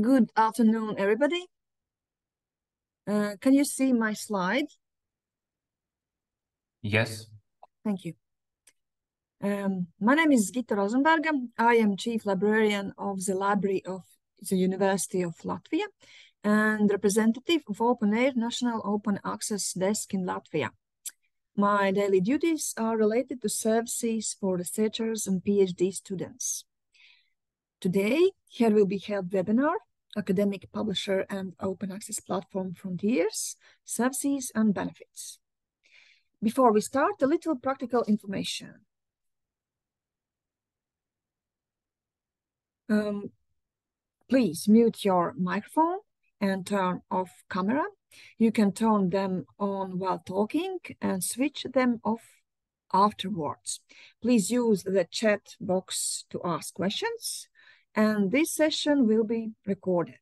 Good afternoon, everybody. Can you see my slide? Yes. Thank you. My name is Gita Rosenberga. I am Chief Librarian of the Library of the University of Latvia and representative of Open Air National Open Access Desk in Latvia. My daily duties are related to services for researchers and PhD students. Today, here will be held webinar, Academic Publisher and Open Access Platform Frontiers, Services and Benefits. Before we start, a little practical information. Please mute your microphone and turn off camera. You can turn them on while talking and switch them off afterwards. Please use the chat box to ask questions. And this session will be recorded.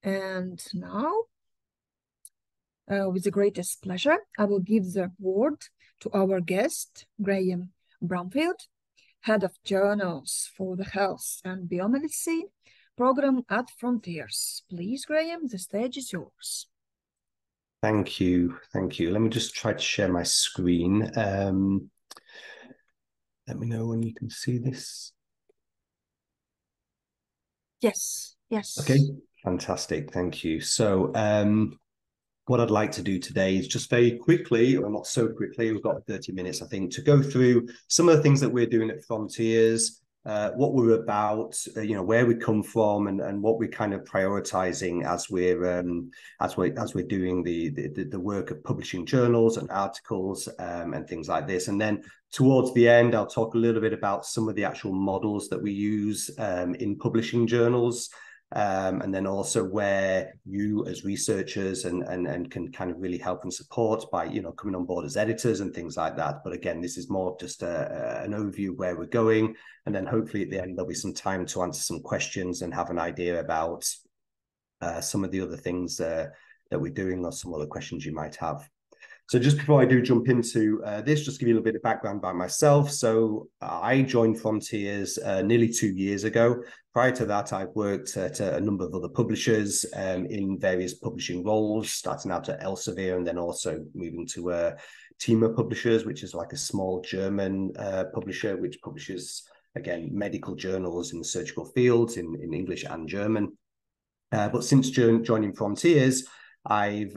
And now, with the greatest pleasure, I will give the word to our guest, Graham Bromfield, Head of Journals for the Health and Biomedicine Program at Frontiers. Please, Graham, the stage is yours. Thank you. Thank you. Let me just try to share my screen. Let me know when you can see this. Yes, yes. Okay, fantastic. Thank you. So what I'd like to do today is just very quickly, or not so quickly, we've got 30 minutes, I think, to go through some of the things that we're doing at Frontiers, what we're about, where we come from, and what we're kind of prioritizing as we're doing the work of publishing journals and articles and things like this. And then towards the end, I'll talk a little bit about some of the actual models that we use in publishing journals. And then also where you as researchers and can kind of really help and support by, coming on board as editors and things like that. But again, this is more of just an overview of where we're going. And then hopefully at the end, there'll be some time to answer some questions and have an idea about some of the other things that we're doing or some other questions you might have. So just before I do jump into this, just give you a little bit of background by myself. So I joined Frontiers nearly 2 years ago. Prior to that, I've worked at a number of other publishers in various publishing roles, starting out at Elsevier and then also moving to Tika Publishers, which is like a small German publisher, which publishes, again, medical journals in the surgical fields in English and German. But since joining Frontiers, I've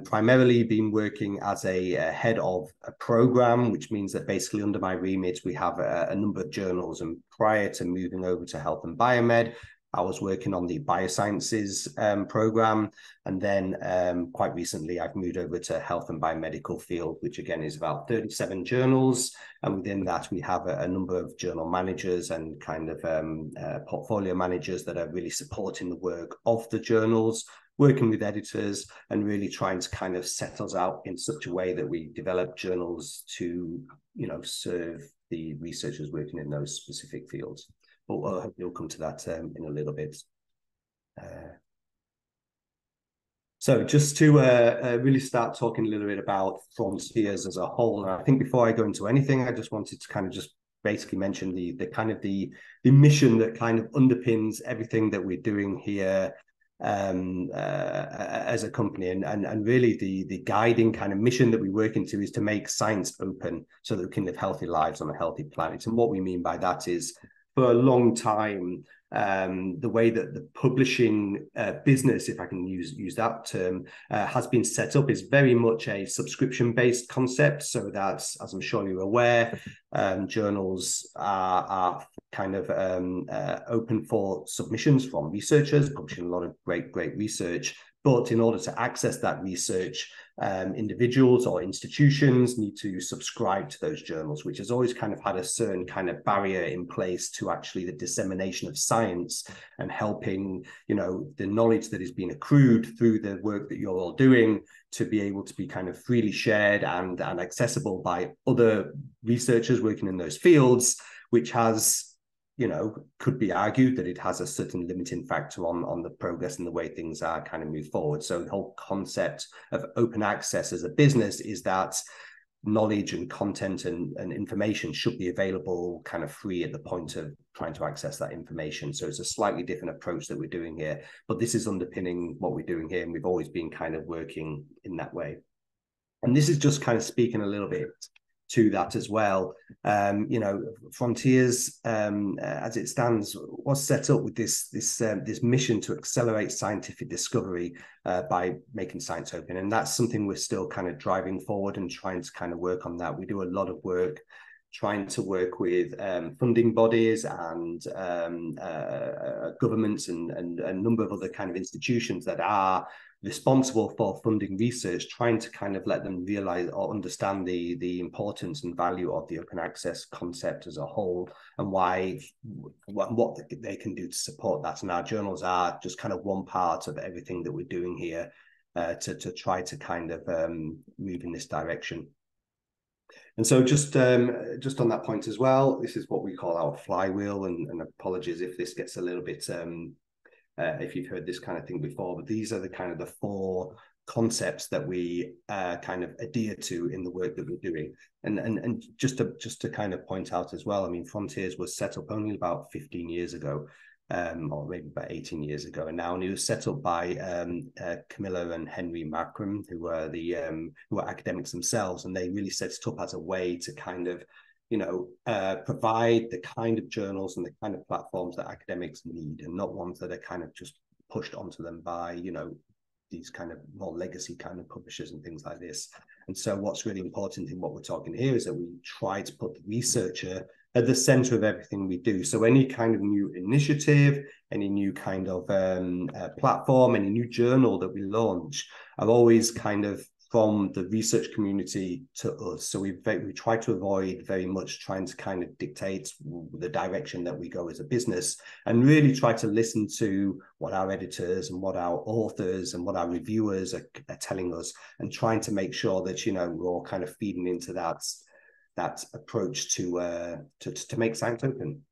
primarily been working as a head of a program, which means that basically under my remit, we have a number of journals. And prior to moving over to Health and Biomed, I was working on the biosciences program. And then quite recently, I've moved over to Health and Biomedical field, which again is about 37 journals. And within that, we have a number of journal managers and kind of portfolio managers that are really supporting the work of the journals, working with editors and really trying to kind of set us out in such a way that we develop journals to, serve the researchers working in those specific fields. But we'll come to that in a little bit. So just to really start talking a little bit about Frontiers as a whole, and I think before I go into anything, I just wanted to kind of just basically mention the mission that kind of underpins everything that we're doing here as a company, and really the guiding kind of mission that we work into is to make science open so that we can live healthy lives on a healthy planet. And what we mean by that is, for a long time, the way that the publishing business, if I can use that term, has been set up is very much a subscription-based concept. So that's, as I'm sure you're aware, journals are kind of open for submissions from researchers, publishing a lot of great research. But in order to access that research, individuals or institutions need to subscribe to those journals, which has always kind of had a certain kind of barrier in place to actually the dissemination of science and helping, the knowledge that is being accrued through the work that you're all doing to be able to be kind of freely shared and accessible by other researchers working in those fields, which has, could be argued that it has a certain limiting factor on the progress and the way things are kind of move forward. So the whole concept of open access as a business is that knowledge and content and information should be available kind of free at the point of trying to access that information. So it's a slightly different approach that we're doing here, but this is underpinning what we're doing here, and we've always been kind of working in that way. And this is just kind of speaking a little bit to that as well. You know, Frontiers, as it stands, was set up with this mission to accelerate scientific discovery by making science open, and that's something we're still kind of driving forward and trying to kind of work on that. We do a lot of work trying to work with funding bodies and governments and a number of other kind of institutions that are responsible for funding research, trying to kind of let them realize or understand the importance and value of the open access concept as a whole, and why what they can do to support that. And our journals are just kind of one part of everything that we're doing here to try to kind of move in this direction. And so just on that point as well, this is what we call our flywheel, and apologies if this gets a little bit if you've heard this kind of thing before, but these are the kind of the four concepts that we kind of adhere to in the work that we're doing. And just to kind of point out as well, I mean, Frontiers was set up only about 15 years ago, or maybe about 18 years ago, and it was set up by Camilla and Henry Markram, who are academics themselves, and they really set it up as a way to kind of, you know, provide the kind of journals and the kind of platforms that academics need, and not ones that are kind of just pushed onto them by, you know, these kind of more legacy kind of publishers and things like this. And so what's really important in what we're talking here is that we try to put the researcher at the center of everything we do. So any kind of new initiative, any new kind of platform, any new journal that we launch are always kind of from the research community to us. So we try to avoid very much trying to kind of dictate the direction that we go as a business, and really try to listen to what our editors and what our authors and what our reviewers are telling us, and trying to make sure that, you know, we're all kind of feeding into that approach to make science open.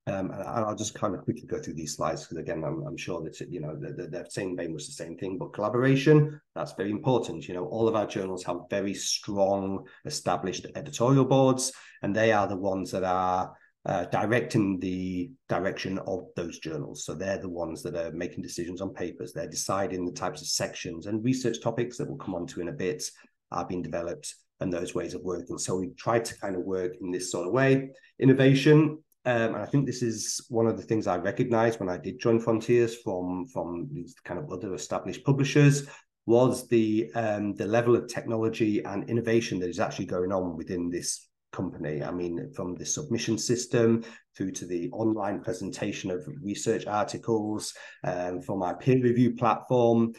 And I'll just kind of quickly go through these slides, because again, I'm sure that, you know, they're saying very much the same thing, but collaboration, that's very important. You know, all of our journals have very strong established editorial boards, and they are the ones that are directing the direction of those journals. So they're the ones that are making decisions on papers. They're deciding the types of sections and research topics that we'll come on to in a bit are being developed, and those ways of working. So we try to kind of work in this sort of way. Innovation, and I think this is one of the things I recognized when I did join Frontiers from these kind of other established publishers, was the level of technology and innovation that is actually going on within this company. I mean, from the submission system through to the online presentation of research articles, from our peer review platform,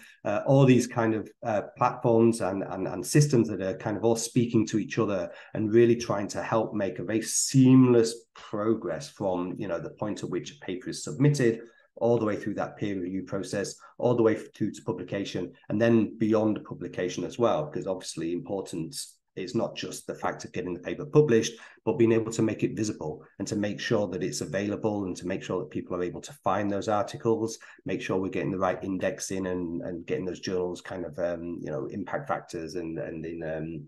all these kind of platforms and systems that are kind of all speaking to each other and really trying to help make a very seamless progress from, you know, the point at which a paper is submitted all the way through that peer review process, all the way through to publication, and then beyond publication as well, because obviously importance is not just the fact of getting the paper published, but being able to make it visible and to make sure that it's available, and to make sure that people are able to find those articles, make sure we're getting the right indexing and getting those journals kind of, you know, impact factors and in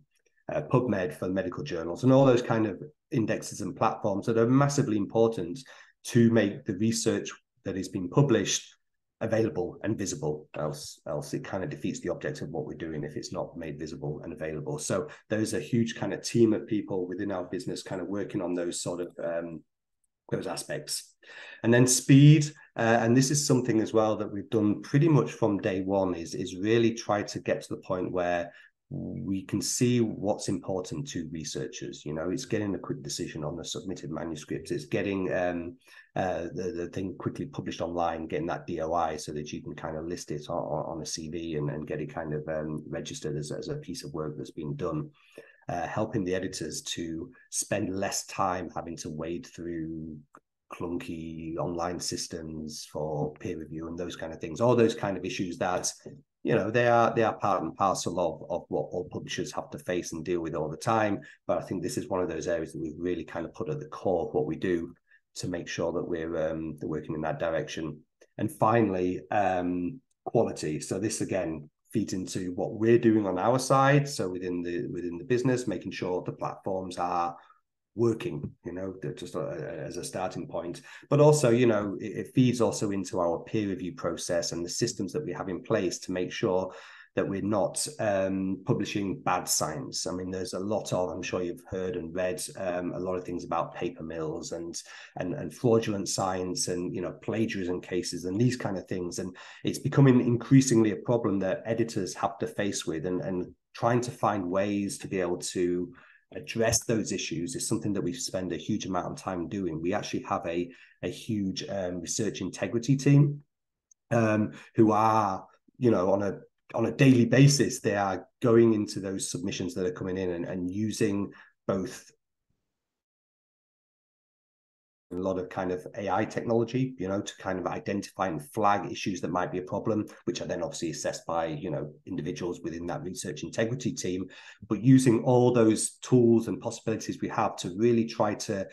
PubMed for medical journals, and all those kind of indexes and platforms that are massively important to make the research that is being published available and visible, else it kind of defeats the object of what we're doing if it's not made visible and available. So there's a huge kind of team of people within our business kind of working on those sort of those aspects. And then speed, and this is something as well that we've done pretty much from day one, is really try to get to the point where we can see what's important to researchers. You know, it's getting a quick decision on the submitted manuscript. It's getting the thing quickly published online, getting that DOI so that you can kind of list it on a CV and get it kind of registered as a piece of work that's been done. Helping the editors to spend less time having to wade through clunky online systems for peer review and those kind of things. All those kind of issues that, you know, they are part and parcel of what all publishers have to face and deal with all the time. But I think this is one of those areas that we've really kind of put at the core of what we do to make sure that we're working in that direction. And finally, quality. So this again feeds into what we're doing on our side. So within the business, making sure the platforms are working, just as a starting point. But also, it feeds also into our peer review process and the systems that we have in place to make sure that we're not publishing bad science. I mean, there's a lot of, I'm sure you've heard and read a lot of things about paper mills and fraudulent science and, plagiarism cases and these kind of things. And it's becoming increasingly a problem that editors have to face with, and trying to find ways to be able to address those issues is something that we spend a huge amount of time doing. We actually have a huge research integrity team who are, on a daily basis, they are going into those submissions that are coming in and using both a lot of kind of AI technology, to kind of identify and flag issues that might be a problem, which are then obviously assessed by, individuals within that research integrity team, but using all those tools and possibilities we have to really try to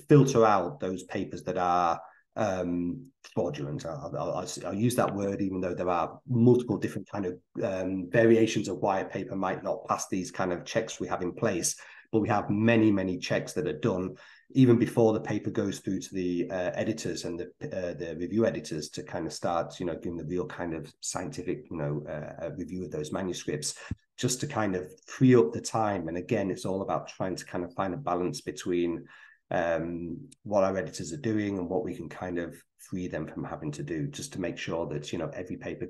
filter out those papers that are fraudulent. I'll use that word, even though there are multiple different kind of variations of why a paper might not pass these kind of checks we have in place. But we have many checks that are done even before the paper goes through to the editors and the review editors to kind of start, giving the real kind of scientific, review of those manuscripts, just to kind of free up the time. And again, it's all about trying to kind of find a balance between what our editors are doing and what we can kind of free them from having to do, just to make sure that every paper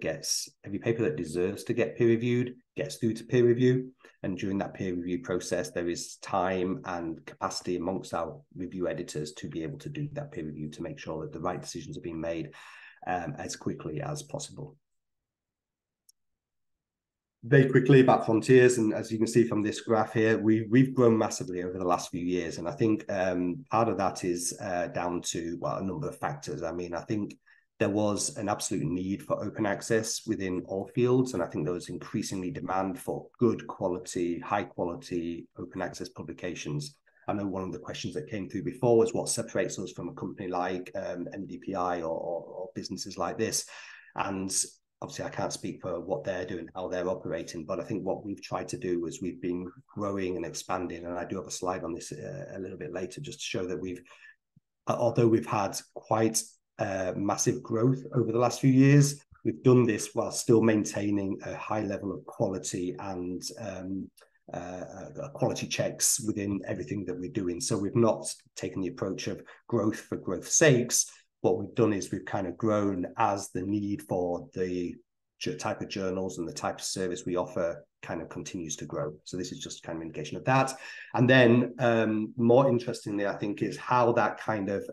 that deserves to get peer reviewed gets through to peer review. And during that peer review process, there is time and capacity amongst our review editors to be able to do that peer review, to make sure that the right decisions are being made as quickly as possible. Very quickly about Frontiers, and as you can see from this graph here, we've grown massively over the last few years, and I think part of that is down to, well, a number of factors. I mean, I think there was an absolute need for open access within all fields, and I think there was increasingly demand for good quality, high quality open access publications. I know one of the questions that came through before was what separates us from a company like MDPI or businesses like this, and obviously, I can't speak for what they're doing, how they're operating, but I think what we've tried to do is we've been growing and expanding, and I do have a slide on this a little bit later, just to show that although we've had quite massive growth over the last few years, we've done this while still maintaining a high level of quality and quality checks within everything that we're doing. So we've not taken the approach of growth for growth's sakes. What we've done is we've kind of grown as the need for the type of journals and the type of service we offer kind of continues to grow. So this is just kind of an indication of that. And then more interestingly, I think, is how that kind of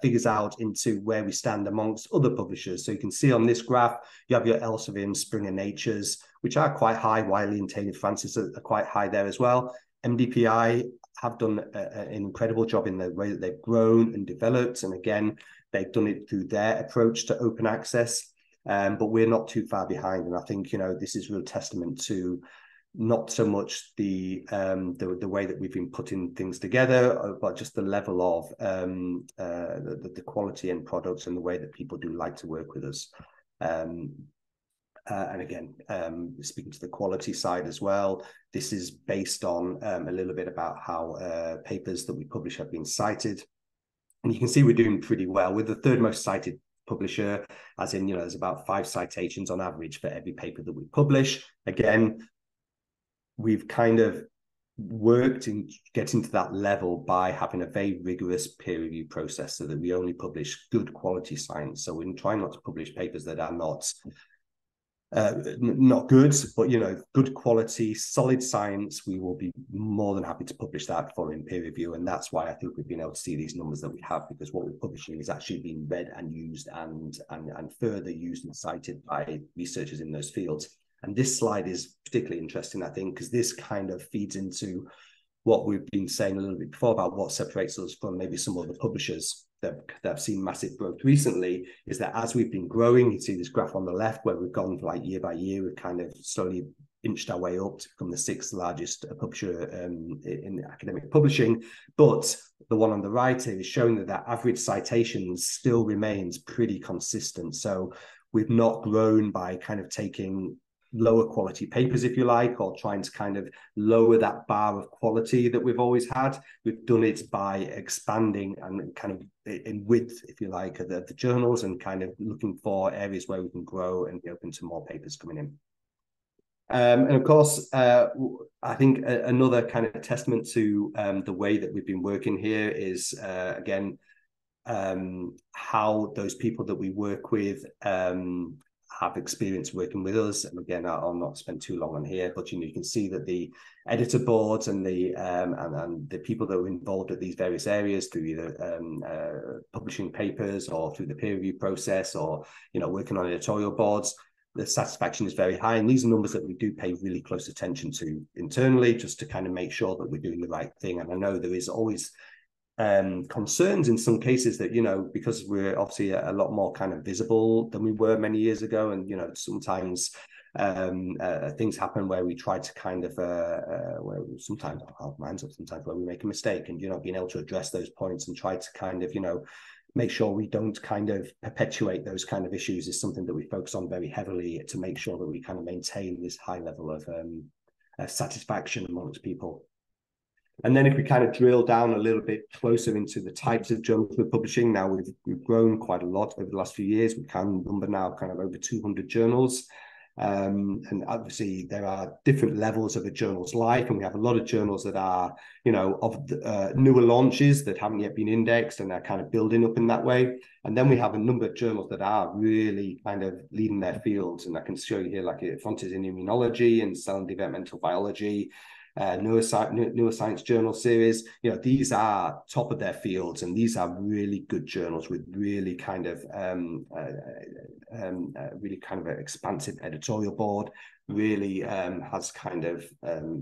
figures out into where we stand amongst other publishers. So you can see on this graph, you have your Elsevier, Springer Natures, which are quite high. Wiley and Taylor Francis are quite high there as well. MDPI have done an incredible job in the way that they've grown and developed. And again, they've done it through their approach to open access, but we're not too far behind. And I think, this is a real testament to not so much the way that we've been putting things together, but just the level of the quality and products and the way that people do like to work with us. And again, speaking to the quality side as well, this is based on a little bit about how papers that we publish have been cited. And you can see we're doing pretty well. We're the third most cited publisher, as in, there's about 5 citations on average for every paper that we publish. Again, we've kind of worked in getting to that level by having a very rigorous peer review process, so that we only publish good quality science. So we're trying not to publish papers that are not good, but good quality, solid science. We will be more than happy to publish that for in peer review, and that's why I think we've been able to see these numbers that we have, because what we're publishing is actually being read and used and further used and cited by researchers in those fields. And this slide is particularly interesting, I think, because this kind of feeds into what we've been saying a little bit before about what separates us from maybe some other publishers that have seen massive growth recently, is that as we've been growing, you see this graph on the left where we've gone like year by year, we've kind of slowly inched our way up to become the 6th largest publisher in academic publishing. But the one on the right here is showing that average citations still remains pretty consistent. So we've not grown by kind of taking lower quality papers, if you like, or trying to kind of lower that bar of quality that we've always had. We've done it by expanding and kind of in width, if you like, the journals, and kind of looking for areas where we can grow and be open to more papers coming in. And of course, I think another kind of testament to the way that we've been working here is, again, how those people that we work with have experience working with us. And again, I'll not spend too long on here, but you can see that the editor boards and the people that are involved at these various areas through either publishing papers or through the peer review process, or working on editorial boards, the satisfaction is very high. And these are numbers that we do pay really close attention to internally, just to kind of make sure that we're doing the right thing. And I know there is always concerns in some cases that, because we're obviously a lot more kind of visible than we were many years ago. And, sometimes things happen where we try to kind of, where sometimes our minds up, sometimes where we make a mistake, and, being able to address those points and try to kind of, make sure we don't kind of perpetuate those kind of issues is something that we focus on very heavily, to make sure that we kind of maintain this high level of satisfaction amongst people. And then if we kind of drill down a little bit closer into the types of journals we're publishing, now we've grown quite a lot over the last few years. We can number now kind of over 200 journals. And obviously there are different levels of a journal's life, and we have a lot of journals that are, of newer launches that haven't yet been indexed, and they're kind of building up in that way. And then we have a number of journals that are really kind of leading their fields, and I can show you here, like Frontiers in Immunology and Cell and Developmental Biology, neuroscience journal series. These are top of their fields, and these are really good journals with really kind of an expansive editorial board. Really has kind of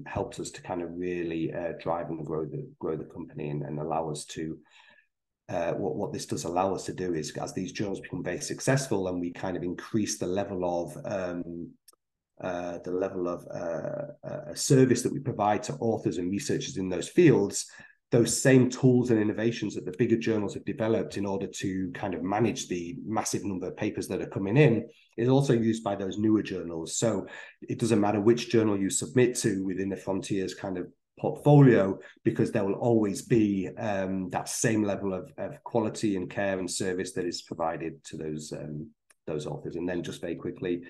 helped us to kind of really drive and grow the company, and allow us to what this does allow us to do is, as these journals become very successful and we kind of increase the level of service that we provide to authors and researchers in those fields, those same tools and innovations that the bigger journals have developed in order to kind of manage the massive number of papers that are coming in is also used by those newer journals. So it doesn't matter which journal you submit to within the Frontiers kind of portfolio, because there will always be that same level of quality and care and service that is provided to those authors. And then just very quickly,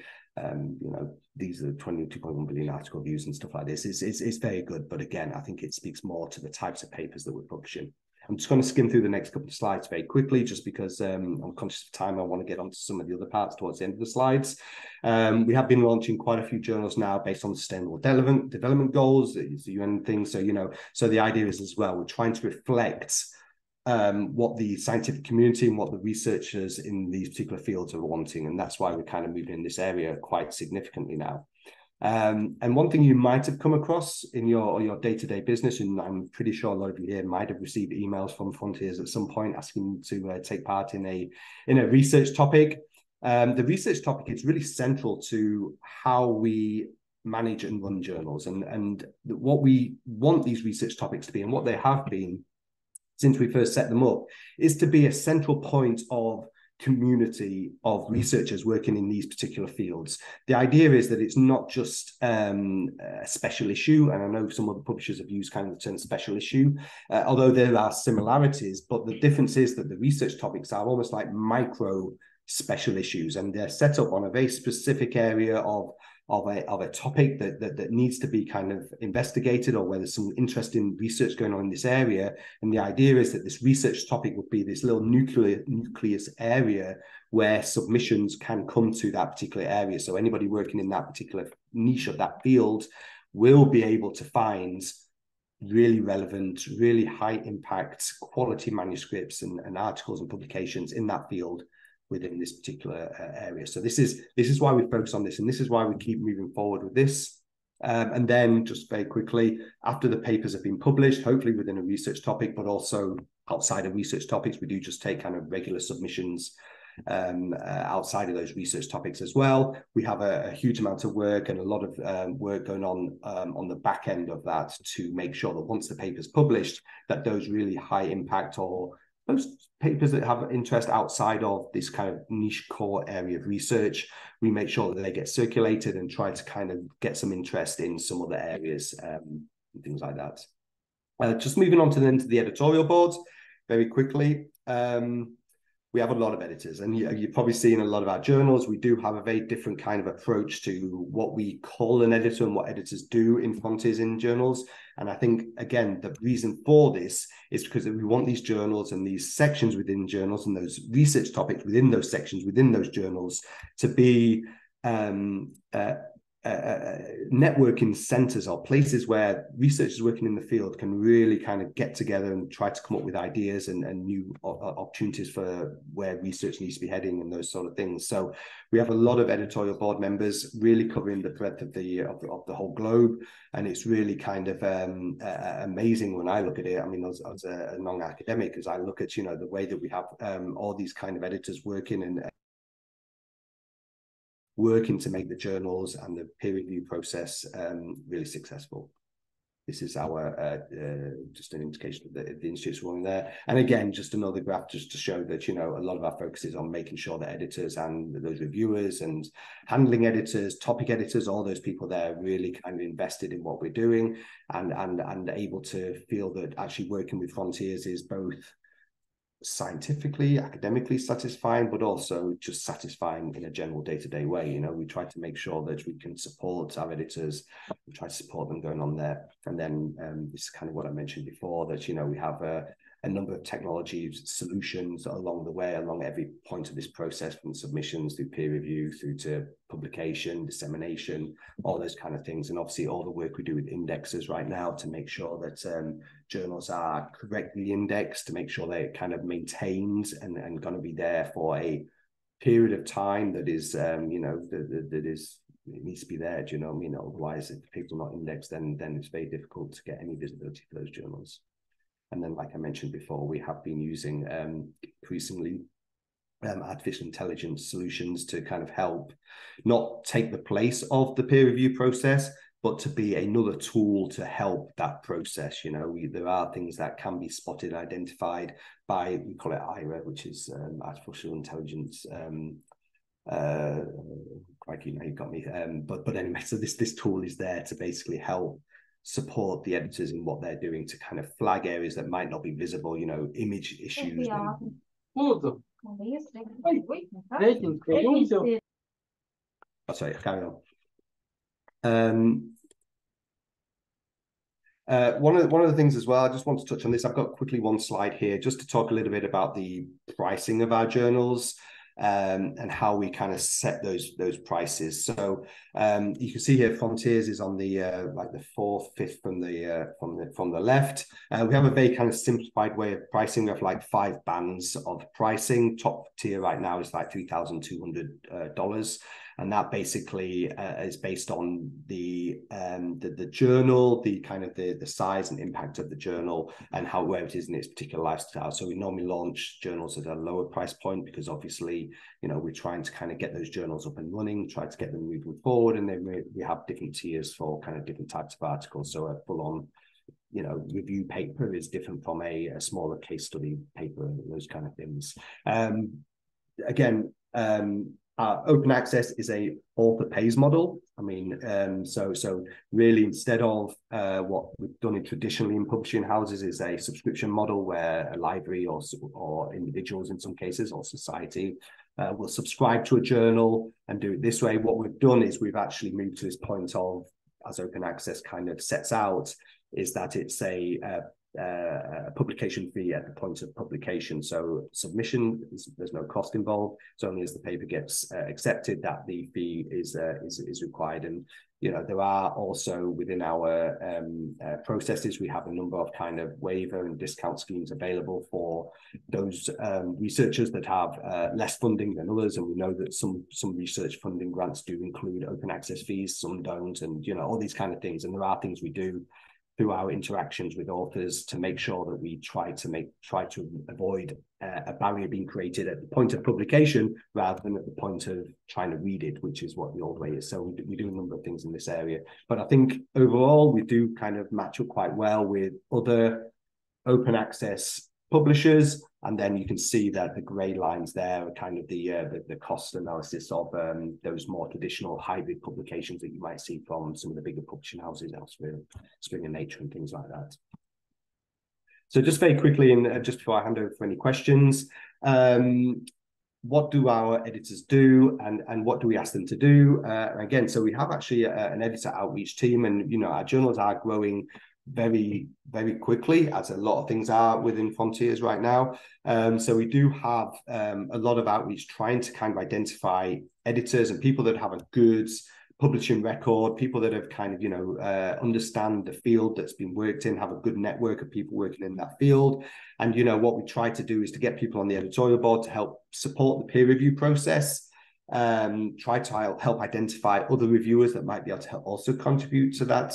these are 22.1 billion article views and stuff like this. It's very good, but again, I think it speaks more to the types of papers that we're publishing. I'm just going to skim through the next couple of slides very quickly, just because I'm conscious of time. I want to get onto some of the other parts towards the end of the slides. We have been launching quite a few journals now based on sustainable development goals, the UN thing. So, so the idea is as well, we're trying to reflect what the scientific community and what the researchers in these particular fields are wanting. And that's why we're kind of moving in this area quite significantly now. And one thing you might have come across in your day-to-day business, and I'm pretty sure a lot of you here might have received emails from Frontiers at some point asking to take part in a research topic. The research topic is really central to how we manage and run journals, and what we want these research topics to be, and what they have been since we first set them up, is to be a central point of community of researchers working in these particular fields. The idea is that it's not just a special issue, and I know some other publishers have used kind of the term special issue, although there are similarities, but the difference is that the research topics are almost like micro special issues, and they're set up on a very specific area of a topic that needs to be kind of investigated, or where there's some interesting research going on in this area. And the idea is that this research topic would be this little nucleus area where submissions can come to that particular area. So anybody working in that particular niche of that field will be able to find really relevant, really high impact quality manuscripts and articles and publications in that field within this particular area. So this is why we focus on this, and this is why we keep moving forward with this. And then just very quickly, after the papers have been published, hopefully within a research topic, but also outside of research topics, we do just take kind of regular submissions outside of those research topics as well. We have a huge amount of work and a lot of work going on the back end of that to make sure that once the paper's published, that those really high impact or most papers that have interest outside of this kind of niche core area of research, we make sure that they get circulated and try to kind of get some interest in some other areas, and things like that. Just moving on to the editorial board very quickly. We have a lot of editors, and you've probably seen a lot of our journals. We do have a very different kind of approach to what we call an editor and what editors do in Frontiers in journals. And I think, again, the reason for this is because we want these journals and these sections within journals and those research topics within those sections, within those journals, to be networking centers or places where researchers working in the field can really kind of get together and try to come up with ideas and new opportunities for where research needs to be heading and those sort of things. So we have a lot of editorial board members really covering the breadth of the whole globe, and it's really kind of amazing when I look at it. I mean, as a non-academic, as I look at, you know, the way that we have all these kind of editors working to make the journals and the peer review process really successful. This is our just an indication of the institute's running there. And again, just another graph just to show that, you know, a lot of our focus is on making sure that editors and those reviewers and handling editors, topic editors, all those people there really kind of invested in what we're doing and able to feel that actually working with Frontiers is both scientifically, academically satisfying, but also just satisfying in a general day-to-day way. You know, we try to make sure that we can support our editors, we try to support them going on there. And then this is kind of what I mentioned before, that, you know, we have a number of technology solutions along the way, along every point of this process, from submissions through peer review through to publication, dissemination, all those kind of things. And obviously all the work we do with indexes right now to make sure that journals are correctly indexed, to make sure they're kind of maintained and going to be there for a period of time that is, you know, that is, it needs to be there. Do you know what I mean? Otherwise, if people are not indexed, then it's very difficult to get any visibility for those journals. And then, like I mentioned before, we have been using increasingly artificial intelligence solutions to kind of help not take the place of the peer review process, but to be another tool to help that process. You know, there are things that can be spotted, identified by, we call it IRA, which is artificial intelligence. Crikey, now you've got me. But anyway, so this tool is there to basically help support the editors in what they're doing, to kind of flag areas that might not be visible, you know, image issues. Oh, sorry, carry on. One of the things as well, I just want to touch on this. I've got quickly one slide here just to talk a little bit about the pricing of our journals. And how we kind of set those prices. So you can see here, Frontiers is on the like the fourth, fifth from the left. We have a very kind of simplified way of pricing. We have like 5 bands of pricing. Top tier right now is like $3,200. And that basically is based on the journal, the kind of the size and impact of the journal, and where it is in its particular lifestyle. So we normally launch journals at a lower price point because obviously, you know, we're trying to kind of get those journals up and running, try to get them moving forward, and then we have different tiers for kind of different types of articles. So a full-on, you know, review paper is different from a smaller case study paper, those kind of things. Again. Open access is a author pays model. I mean, so really instead of what we've done traditionally in publishing houses is a subscription model where a library or individuals in some cases or society will subscribe to a journal and do it this way. What we've done is we've actually moved to this point of, as open access kind of sets out, is that it's a publication fee at the point of publication. So submission, there's no cost involved. It's only as the paper gets accepted that the fee is required. And you know, there are also within our processes, we have a number of kind of waiver and discount schemes available for those researchers that have less funding than others. And we know that some research funding grants do include open access fees, some don't, and you know, all these kind of things. And there are things we do through our interactions with authors to make sure that we try to avoid a barrier being created at the point of publication rather than at the point of trying to read it, which is what the old way is. So we do a number of things in this area. But I think overall we do kind of match up quite well with other open access publishers. And then you can see that the grey lines there are kind of the cost analysis of those more traditional hybrid publications that you might see from some of the bigger publishing houses elsewhere, Spring and Nature and things like that. So just very quickly, and just before I hand over for any questions, what do our editors do, and what do we ask them to do? Again, so we have actually an editor outreach team, and our journals are growing very, very quickly, as a lot of things are within Frontiers right now. So we do have a lot of outreach trying to kind of identify editors and people that have a good publishing record, people that have kind of, understand the field that's been worked in, have a good network of people working in that field. And, what we try to do is to get people on the editorial board to help support the peer review process, try to help identify other reviewers that might be able to help also contribute to that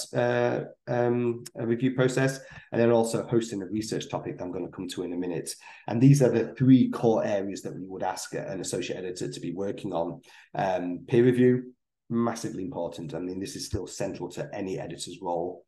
review process, and then also hosting a research topic that I'm going to come to in a minute. And these are the three core areas that we would ask an associate editor to be working on. Peer review, massively important. I mean, this is still central to any editor's role.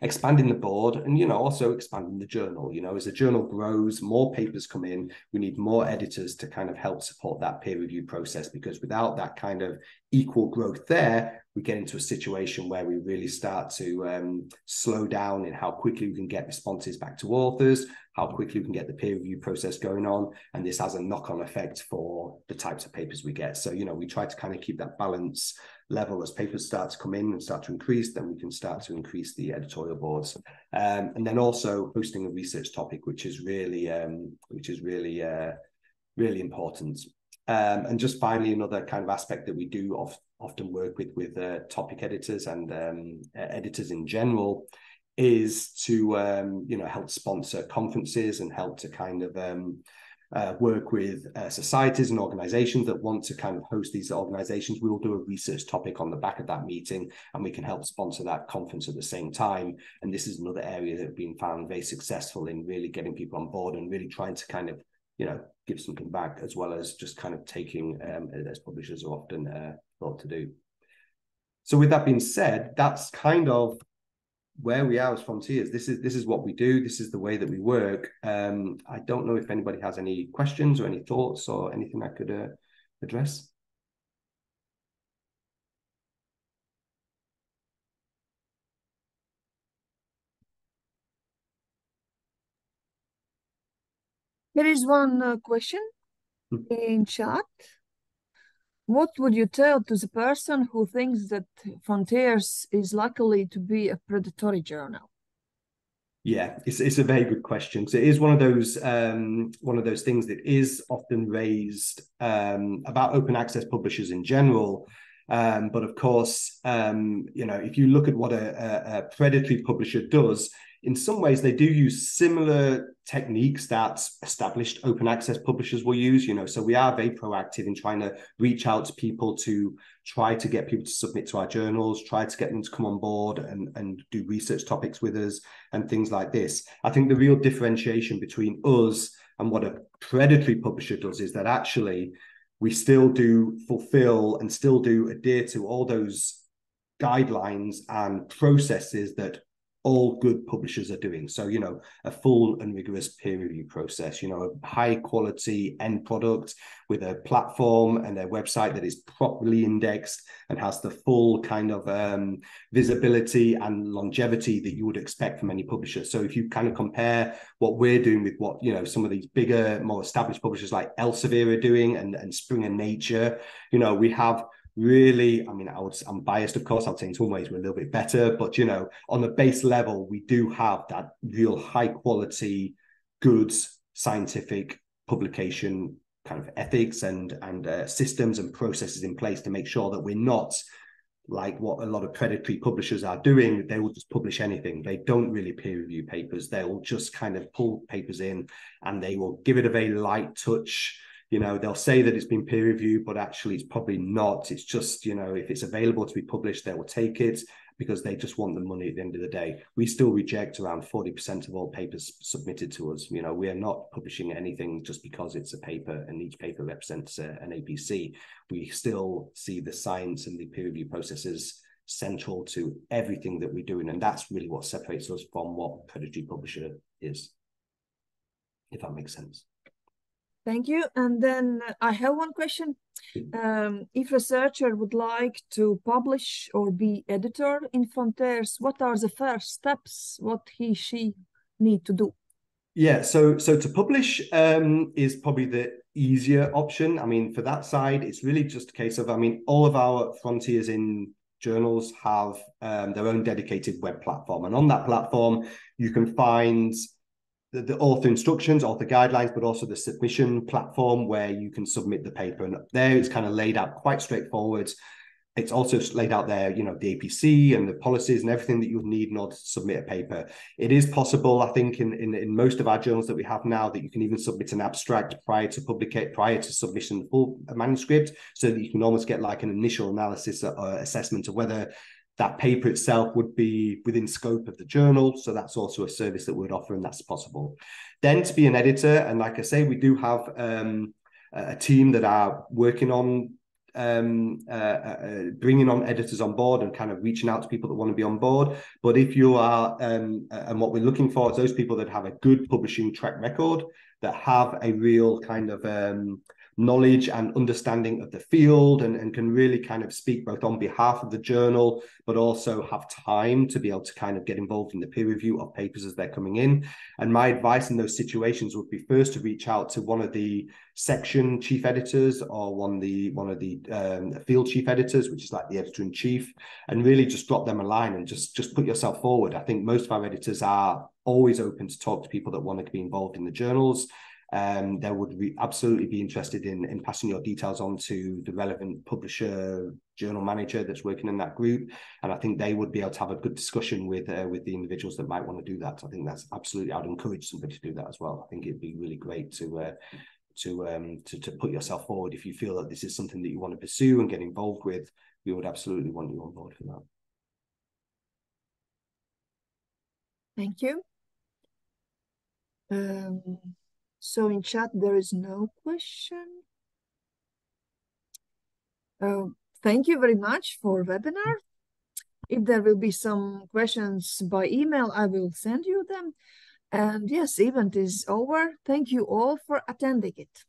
Expanding the board, and also expanding the journal. As the journal grows, more papers come in, we need more editors to kind of help support that peer review process, because without that kind of equal growth there, we get into a situation where we really start to slow down in how quickly we can get responses back to authors, how quickly we can get the peer review process going on, and this has a knock-on effect for the types of papers we get. So we try to kind of keep that balance level. As papers start to come in and start to increase, then we can start to increase the editorial boards, and then also hosting a research topic, which is really really important. And just finally, another kind of aspect that we do often work with topic editors and editors in general is to help sponsor conferences and help to kind of work with societies and organizations that want to kind of host these organizations. We will do a research topic on the back of that meeting, and we can help sponsor that conference at the same time. And this is another area that have been found very successful in really getting people on board and really trying to kind of give something back, as well as just kind of taking, as publishers are often thought to do. So with that being said, that's kind of where we are as Frontiers. This is what we do. This is the way that we work. I don't know if anybody has any questions or any thoughts or anything I could address. There is one question in chat. What would you tell to the person who thinks that Frontiers is likely to be a predatory journal? Yeah, it's a very good question. So it is one of those things that is often raised about open access publishers in general. But of course, if you look at what a predatory publisher does, in some ways they do use similar techniques that established open access publishers will use. So we are very proactive in trying to reach out to people to try to get people to submit to our journals, try to get them to come on board and do research topics with us and things like this. I think the real differentiation between us and what a predatory publisher does is that actually we still do fulfill and still do adhere to all those guidelines and processes that all good publishers are doing. So, a full and rigorous peer review process, a high quality end product with a platform and a website that is properly indexed and has the full kind of visibility and longevity that you would expect from any publisher. So if you kind of compare what we're doing with what, some of these bigger, more established publishers like Elsevier are doing and Spring and Nature, we have really, I'm biased, of course. I'll say in some ways we're a little bit better, but on the base level, we do have that real high quality, good scientific publication kind of ethics and systems and processes in place to make sure that we're not like what a lot of predatory publishers are doing. They will just publish anything. They don't really peer review papers. They'll just kind of pull papers in and they will give it a very light touch. They'll say that it's been peer reviewed, but actually it's probably not. It's just, if it's available to be published, they will take it because they just want the money at the end of the day. We still reject around 40% of all papers submitted to us. We are not publishing anything just because it's a paper and each paper represents an APC. We still see the science and the peer review processes central to everything that we're doing. And that's really what separates us from what a predatory publisher is. if that makes sense. Thank you. And then I have one question. If researcher would like to publish or be editor in Frontiers, what are the first steps? What she need to do? Yeah, so to publish is probably the easier option. I mean, for that side, it's really just a case of, I mean, all of our Frontiers in journals have their own dedicated web platform. And on that platform, you can find the author instructions, author guidelines, but also the submission platform where you can submit the paper. And there it's kind of laid out quite straightforward. It's also laid out there, you know, the APC and the policies and everything that you would need in order to submit a paper. It is possible, I think, in most of our journals that we have now, that you can even submit an abstract prior to submission of the full manuscript, so that you can almost get like an initial analysis or assessment of whether that paper itself would be within scope of the journal. So that's also a service that we'd offer, and that's possible. Then to be an editor, and like I say, we do have a team that are working on bringing on editors on board and kind of reaching out to people that want to be on board. But if you are, and what we're looking for is those people that have a good publishing track record, that have a real kind of knowledge and understanding of the field, and can really kind of speak both on behalf of the journal, but also have time to be able to kind of get involved in the peer review of papers as they're coming in. And my advice in those situations would be first to reach out to one of the section chief editors, or one of the field chief editors, which is like the editor-in-chief, and really just drop them a line and just put yourself forward. I think most of our editors are always open to talk to people that want to be involved in the journals. They would absolutely be interested in passing your details on to the relevant publisher, journal manager that's working in that group, and I think they would be able to have a good discussion with the individuals that might want to do that. I think that's absolutely, I'd encourage somebody to do that as well. I think it'd be really great to put yourself forward. If you feel that this is something that you want to pursue and get involved with, we would absolutely want you on board for that. Thank you. So in chat, there is no question. Thank you very much for webinar. If there will be some questions by email, I will send you them. And yes, event is over. Thank you all for attending it.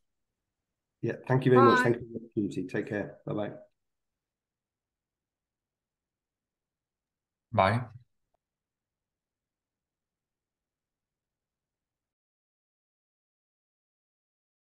Yeah, thank you very much. Bye. Thank you for the opportunity. Take care. Bye-bye. Bye.